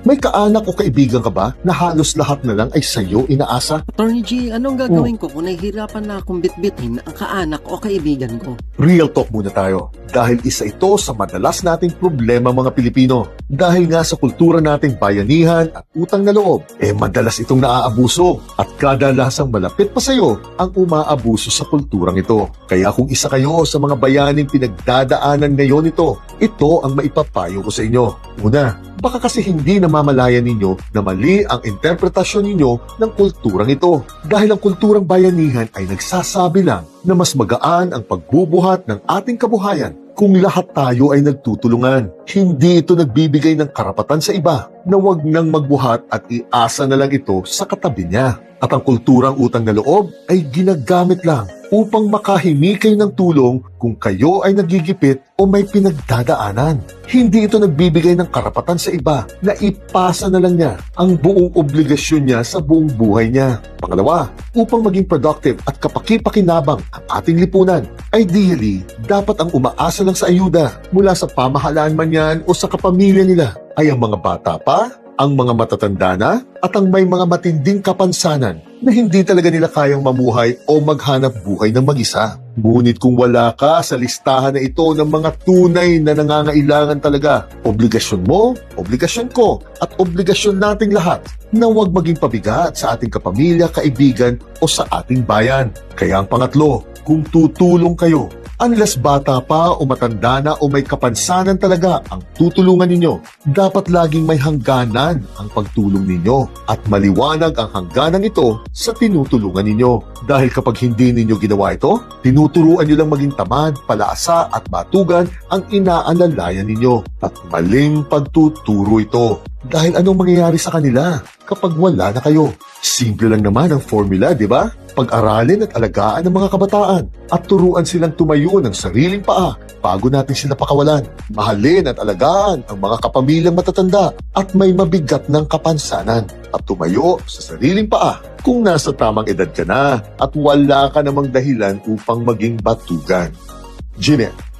May kaanak o kaibigan ka ba na halos lahat na lang ay sa'yo inaasa? Attorney G, anong gagawin ko kung nahihirapan na akong bitbitin ang kaanak o kaibigan ko? Real talk muna tayo. Dahil isa ito sa madalas nating problema mga Pilipino. Dahil nga sa kultura nating bayanihan at utang na loob, madalas itong naaabuso. At kadalasang malapit pa sa'yo ang umaabuso sa kulturang ito. Kaya kung isa kayo sa mga bayaning pinagdadaanan ngayon ito ang maipapayo ko sa inyo. Una, baka kasi hindi namamalayan ninyo na mali ang interpretasyon ninyo ng kulturang ito. Dahil ang kulturang bayanihan ay nagsasabi lang na mas magaan ang pagbubuhat ng ating kabuhayan kung lahat tayo ay nagtutulungan. Hindi ito nagbibigay ng karapatan sa iba na wag nang magbuhat at iasa na lang ito sa katabi niya. At ang kulturang utang na loob ay ginagamit lang upang makahingi kayo ng tulong kung kayo ay nagigipit o may pinagdadaanan. Hindi ito nagbibigay ng karapatan sa iba na ipasa na lang niya ang buong obligasyon niya sa buong buhay niya. Pangalawa, upang maging productive at kapaki-pakinabang ang ating lipunan, ideally, dapat ang umaasa lang sa ayuda mula sa pamahalaan man yan o sa kapamilya nila ay ang mga bata pa, ang mga matatanda na, at ang may mga matinding kapansanan na hindi talaga nila kayang mamuhay o maghanap buhay ng mag-isa. Ngunit kung wala ka sa listahan na ito ng mga tunay na nangangailangan talaga, obligasyon mo, obligasyon ko, at obligasyon nating lahat na huwag maging pabigat sa ating kapamilya, kaibigan o sa ating bayan. Kaya ang pangatlo, kung tutulong kayo, unless bata pa o matanda na o may kapansanan talaga ang tutulungan ninyo, dapat laging may hangganan ang pagtulong ninyo at maliwanag ang hangganan ito sa tinutulungan ninyo. Dahil kapag hindi ninyo ginawa ito, tinuturuan nyo lang maging tamad, palaasa at batugan ang inaalalayan ninyo. At maling pagtuturo ito. Dahil anong mangyayari sa kanila kapag wala na kayo? Simple lang naman ang formula, di ba? Pag-aralin at alagaan ng mga kabataan at turuan silang tumayo ng sariling paa bago natin sila pakawalan. Mahalin at alagaan ang mga kapamilyang matatanda at may mabigat ng kapansanan at tumayo sa sariling paa kung nasa tamang edad ka na at wala ka namang dahilan upang maging batugan. Jeanette.